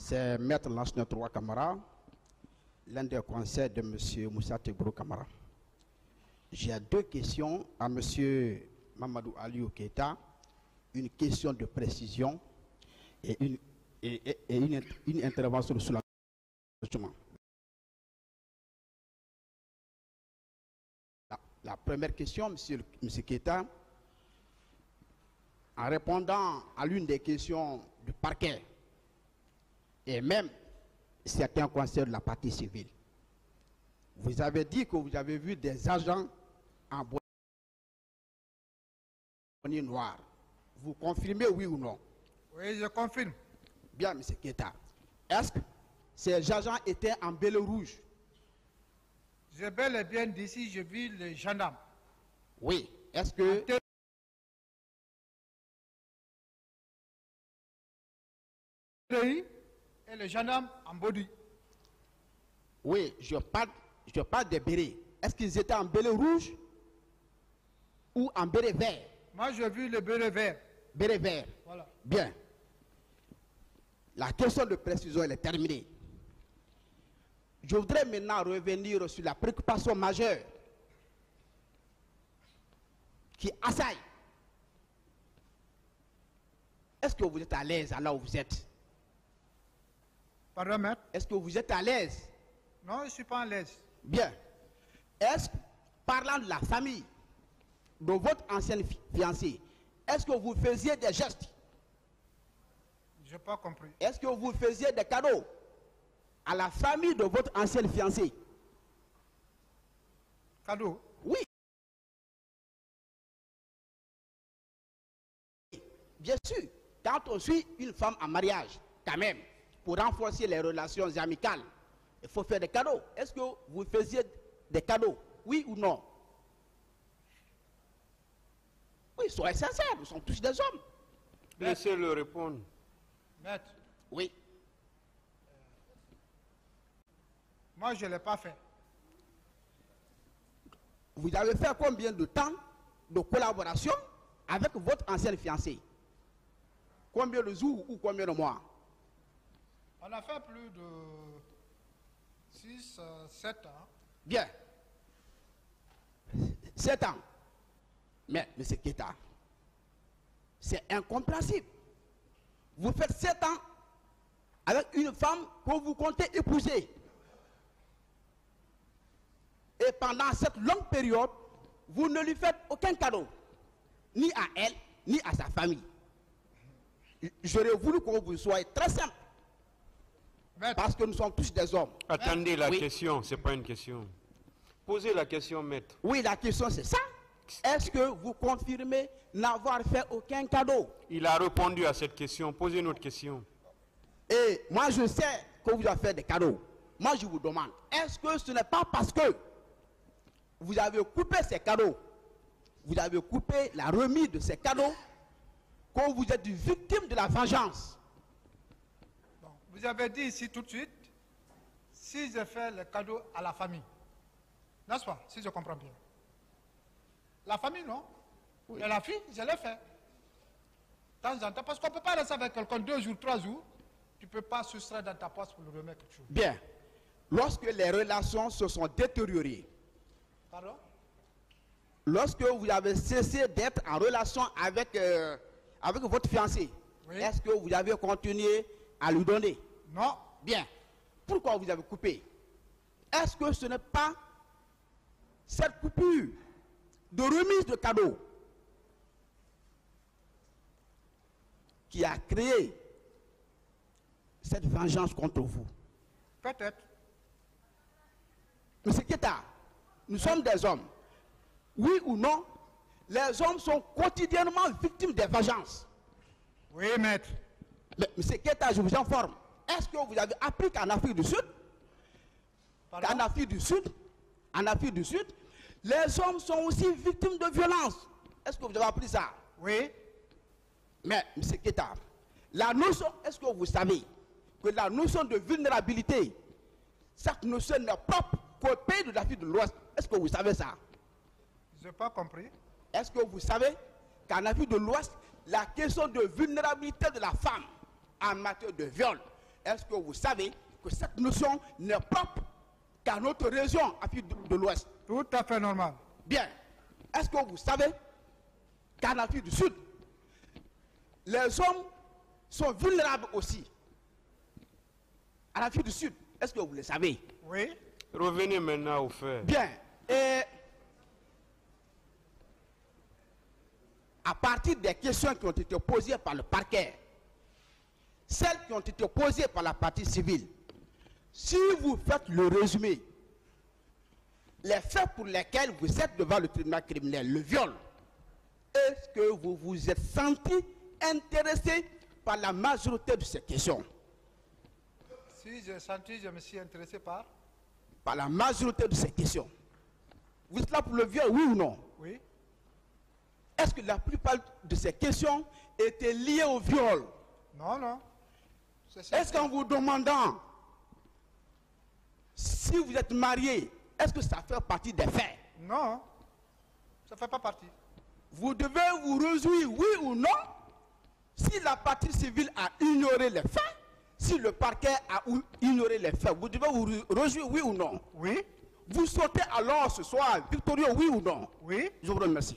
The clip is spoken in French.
C'est Maître Lachner Troa Kamara, l'un des conseils de M. Moussa Tebro Kamara. J'ai deux questions à M. Mamadou Aliou Keita, une question de précision et une intervention sur la première question, M. Keita, en répondant à l'une des questions du parquet et même certains conseillers de la partie civile, vous avez dit que vous avez vu des agents en bonnet noir. Vous confirmez, oui ou non? Oui, je confirme. Bien, M. Keita. Est-ce que ces agents étaient en belé rouge? J'ai bel et bien d'ici, je vis les gendarmes. Oui. Est-ce que... Et les gendarmes en body. Oui, je parle des bérets. Est-ce qu'ils étaient en béret rouge ou en béret vert? Moi, j'ai vu le béret vert. Béret vert. Voilà. Bien. La question de précision, elle est terminée. Je voudrais maintenant revenir sur la préoccupation majeure qui assaille. Est-ce que vous êtes à l'aise là où vous êtes? Pardon, maître? Est-ce que vous êtes à l'aise? Non, je ne suis pas à l'aise. Bien. Est-ce, parlant de la famille de votre ancienne fiancée, est-ce que vous faisiez des gestes? Je n'ai pas compris. Est-ce que vous faisiez des cadeaux à la famille de votre ancienne fiancée? Cadeau? Oui. Bien sûr, quand on suit une femme en mariage, quand même, pour renforcer les relations amicales, il faut faire des cadeaux. Est-ce que vous faisiez des cadeaux? Oui ou non? Oui, soyez sincères, nous sommes tous des hommes. Laissez-le répondre. Maître, Oui. moi, je ne l'ai pas fait. Vous avez fait combien de temps de collaboration avec votre ancienne fiancée? Combien de jours ou combien de mois? On a fait plus de 6, 7 ans. Bien. 7 ans. Mais, M. Keita, c'est incompréhensible. Vous faites 7 ans avec une femme que vous comptez épouser. Et pendant cette longue période, vous ne lui faites aucun cadeau, ni à elle, ni à sa famille. J'aurais voulu que vous soyez très simple. Maître, Parce que nous sommes tous des hommes. Attendez la Oui. question, ce n'est pas une question. Posez la question, maître. Oui, la question c'est ça. Est-ce que vous confirmez n'avoir fait aucun cadeau? Il a répondu à cette question. Posez une autre question. Et moi je sais que vous avez fait des cadeaux. Moi je vous demande, est-ce que ce n'est pas parce que vous avez coupé ces cadeaux, vous avez coupé la remise de ces cadeaux, que vous êtes victime de la vengeance? bon, vous avez dit ici tout de suite, si je fais le cadeau à la famille, n'est-ce pas, si je comprends bien. La famille, non. Oui. Mais la fille, je l'ai fait. De temps en temps, parce qu'on ne peut pas rester avec quelqu'un 2 jours, 3 jours, tu ne peux pas soustraire dans ta poche pour lui remettre quelque chose. Bien. Lorsque les relations se sont détériorées, Pardon? lorsque vous avez cessé d'être en relation avec, avec votre fiancé, Oui. est-ce que vous avez continué à lui donner? Non. Bien. Pourquoi vous avez coupé? Est-ce que ce n'est pas cette coupure de remise de cadeaux qui a créé cette vengeance contre vous? Peut-être. Monsieur Keita, nous sommes des hommes. Oui ou non, les hommes sont quotidiennement victimes des vengeances. Oui, maître. Mais monsieur Keita, je vous informe. Est-ce que vous avez appris qu'en Afrique du Sud, Pardon? en Afrique du Sud, les hommes sont aussi victimes de violences? Est-ce que vous avez appris ça? Oui. Mais, M. Keita, la notion, est-ce que vous savez que la notion de vulnérabilité, cette notion n'est propre qu'au pays de l'Afrique de l'Ouest? Est-ce que vous savez ça? Je n'ai pas compris. Est-ce que vous savez qu'en Afrique de l'Ouest, la question de vulnérabilité de la femme en matière de viol est-ce que vous savez que cette notion n'est propre qu'à notre région, Afrique de l'Ouest? Tout à fait normal. Bien. Est-ce que vous savez qu'en Afrique du Sud, les hommes sont vulnérables aussi? En Afrique du Sud, est-ce que vous le savez? Oui. Revenez maintenant au fait. Bien. Et à partir des questions qui ont été posées par le parquet, celles qui ont été posées par la partie civile, si vous faites le résumé, les faits pour lesquels vous êtes devant le tribunal criminel, le viol, est-ce que vous vous êtes senti intéressé par la majorité de ces questions? Si j'ai senti, je me suis intéressé par. Par la majorité de ces questions. Vous êtes là pour le viol, oui ou non? Oui. Est-ce que la plupart de ces questions étaient liées au viol? Non, non. Est-ce qu'en vous demandant si vous êtes marié, est-ce que ça fait partie des faits? Non, ça ne fait pas partie. Vous devez vous réjouir, oui ou non, si la partie civile a ignoré les faits, si le parquet a ignoré les faits. Vous devez vous réjouir, oui ou non? Oui. Vous sortez alors ce soir victorieux, oui ou non? Oui. Je vous remercie.